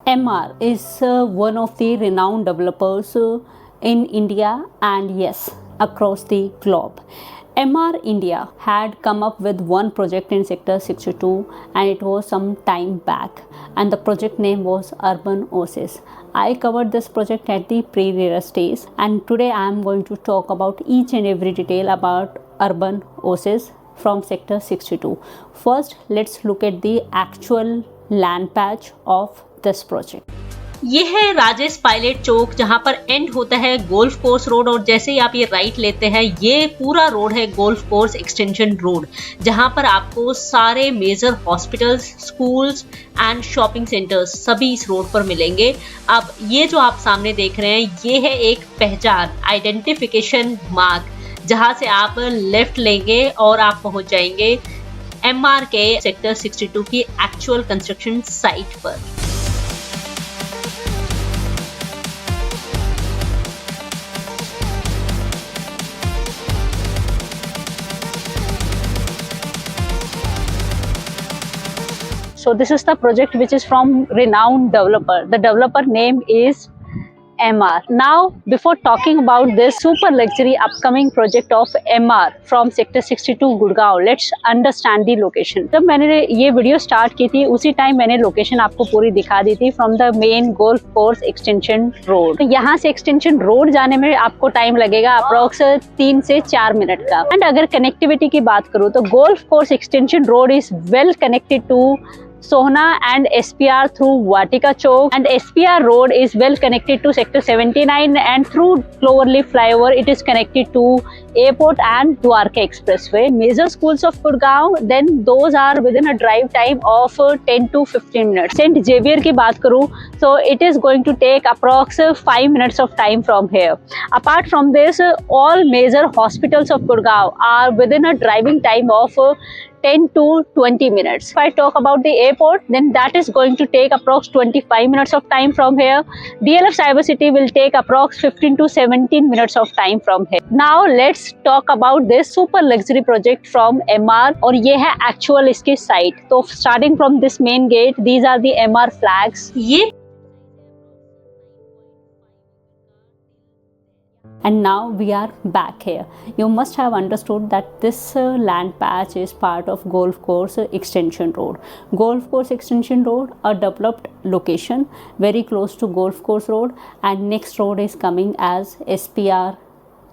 MR is one of the renowned developers in India and yes, across the globe. MR India had come up with one project in Sector 62 and it was some time back, and the project name was Urban Oasis. I covered this project at the previous stage, and today I am going to talk about each and every detail about Urban Oasis from Sector 62. First, let's look at the actual land patch of this project. ये है राजेश पायलट चौक, जहां पर and होता है golf course road और जैसे ही आप ये राइट लेते हैं ये पूरा रोड है गोल्फ कोर्स एक्सटेंशन रोड, जहां पर आपको सारे major hospitals, schools and shopping centres सभी इस रोड पर मिलेंगे। अब ये जो आप सामने देख रहे हैं ये है एक पहचान, आइडेंटिफिकेशन मार्क, जहां से आप लेफ्ट लेंगे और आप पहुंच जाएंगे MR के सेक्टर 62 की एक्चुअल कंस्ट्रक्शन साइट पर। So this is the project which is from renowned developer. The developer name is MR. Now, before talking about this super luxury upcoming project of MR from Sector 62 Gurgaon, let's understand the location. जब मैंने ये video start की थी उसी time मैंने location आपको पूरी दिखा दी थी from the main golf course extension road. यहाँ से एक्सटेंशन रोड जाने में आपको टाइम लगेगा अप्रोक्स 3 से 4 मिनट का। एंड अगर कनेक्टिविटी की बात करूँ तो golf course extension road is well connected to Sohna and SPR through Vatika Chowk, and SPR road is well connected to Sector 79, and through Cloverleaf flyover it is connected to Airport and Dwarka Expressway. Major schools of Gurgaon, then those are within a drive time of 10 to 15 minutes. St. Xavier की बात करूँ so it is going to take approx 5 minutes of time from here. Apart from this, all major hospitals of Gurgaon are within a driving time of 10 to 20 minutes. If I talk about the airport, then that is going to take approx 25 minutes of time from here. DLF Cyber City will take approx 15 to 17 minutes of time from here. Now let's talk about this super luxury project from MR, और ये है actual इसकी site. तो starting from this main gate, these are the MR flags. ये And now we are back here. You must have understood that this land patch is part of Golf Course Extension Road. Golf Course Extension Road, a developed location very close to Golf Course Road, and next road is coming as SPR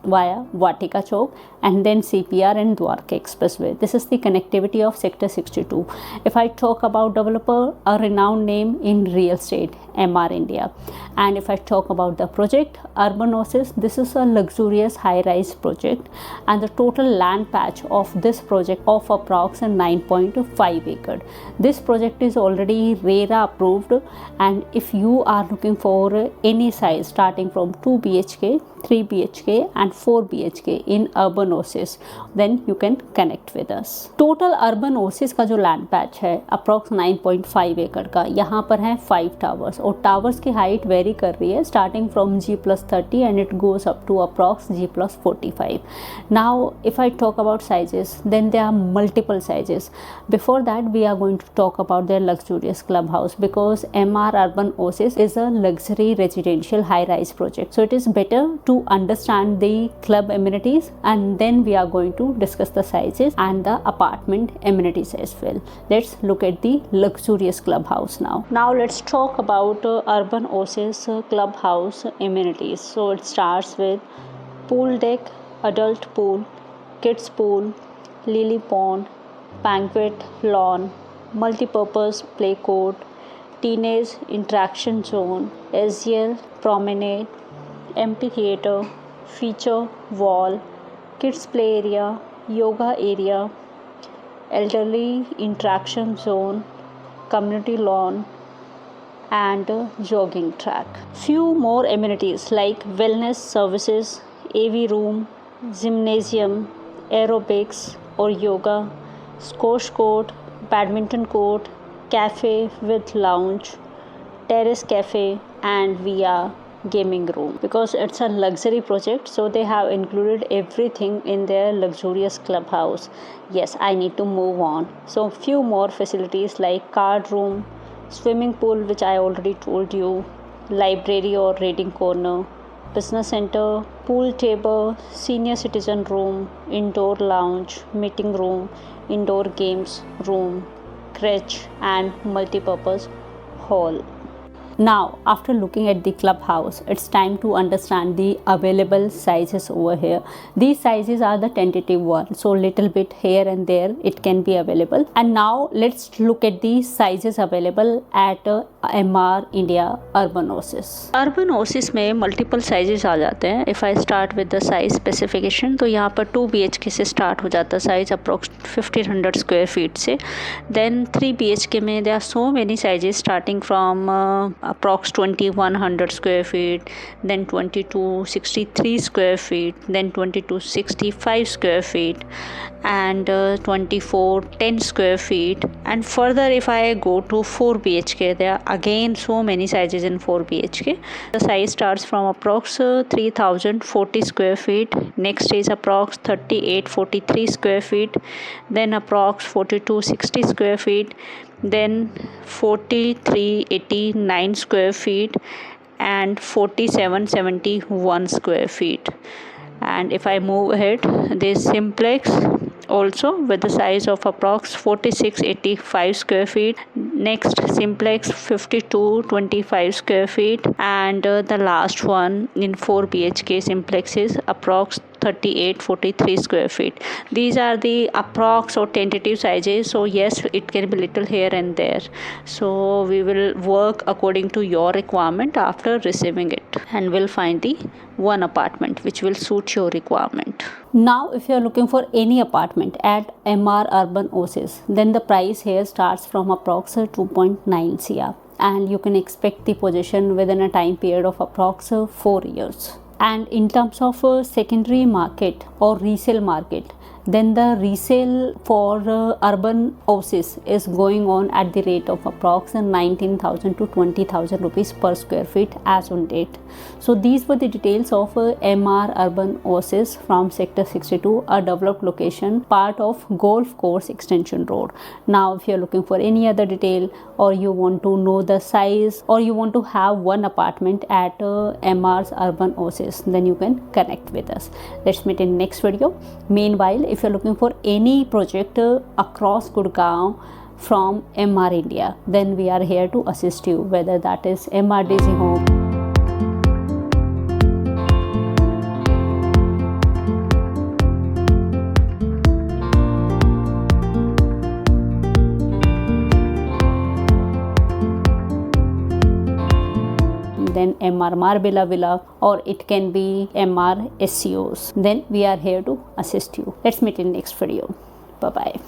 via Vatika Chowk, and then CPR and Dwarka Expressway. This is the connectivity of Sector 62. If I talk about developer, a renowned name in real estate, MR India. And if I talk about the project, Urban Oasis, this is a luxurious high-rise project, and the total land patch of this project of approx 9.5 acre. This project is already RERA approved, and if you are looking for any size starting from 2 BHK, 3 BHK and 4 BHK in Urban Oasis, then you can connect with us. Total Urban Oasis का जो land patch है approx 9.5 acre का, यहाँ पर है 5 towers, और towers की height vary कर रही है starting from G+30 and it goes up to approx G+45. Now if I talk about sizes, then there are multiple sizes. Before that, we are going to talk about their luxurious clubhouse, because MR Urban Oasis is a luxury residential high-rise project, so it is better to understand the club amenities, and then we are going to discuss the sizes and the apartment amenities as well. Let's look at the luxurious clubhouse now. Now let's talk about Urban Oasis clubhouse amenities. So it starts with pool deck, adult pool, kids pool, lily pond, banquet lawn, multi-purpose play court, teenage interaction zone, SGL promenade, amphitheater, feature wall, kids play area, yoga area, elderly interaction zone, community lawn, and jogging track. Few more amenities like wellness services, AV room, gymnasium, aerobics or yoga, squash court, badminton court, cafe with lounge, terrace cafe, and VR gaming room. Because it's a luxury project, so they have included everything in their luxurious clubhouse. Yes, I need to move on. So few more facilities like card room, swimming pool, which I already told you, library or reading corner, business center, pool table, senior citizen room, indoor lounge, meeting room, indoor games room, crèche and multipurpose hall. Now, after looking at the clubhouse, it's time to understand the available sizes over here. These sizes are the tentative ones, so little bit here and there it can be available. And now let's look at the sizes available at MR India Urban Oasis. Urban Oasis में multiple sizes आ जाते हैं. If I start with the size specification, तो यहाँ पर 2 BHK से start हो जाता है size approx 1500 square feet से. Then 3 BHK में there are so many sizes starting from approx 2100 square feet, then 2263 square feet, then 2265 square feet, and 2410 square feet. And further, if I go to 4 BHK, there are again so many sizes in 4 BHK. The size starts from approx 3040 square feet. Next is approx 3843 square feet, then approx 4260 square feet, then 4389 square feet, and 4771 square feet. And if I move ahead, this simplex also with the size of approx 4685 square feet. Next simplex 5225 square feet, and the last one in 4 BHK simplex is approx 3843 square feet. These are the approx or tentative sizes, so yes, it can be little here and there. So we will work according to your requirement after receiving it, and we'll find the one apartment which will suit your requirement. Now if you are looking for any apartment at MR Urban Oasis, then the price here starts from approx 2.9 CR, and you can expect the possession within a time period of approx 4 years. And in terms of secondary market or resale market, then the resale for Urban Oasis is going on at the rate of approx 19,000 to 20,000 rupees per square feet as on date. So these were the details of MR Urban Oasis from Sector 62, a developed location, part of Golf Course Extension Road. Now if you are looking for any other detail, or you want to know the size, or you want to have one apartment at MR's Urban Oasis, then you can connect with us. Let's meet in next video. Meanwhile, if you're looking for any project across Gurgaon from MR India, then we are here to assist you, whether that is MRDC Home, then MR Marbella Villa, or it can be MR SCOs, then we are here to assist you. Let's meet in next video. Bye bye.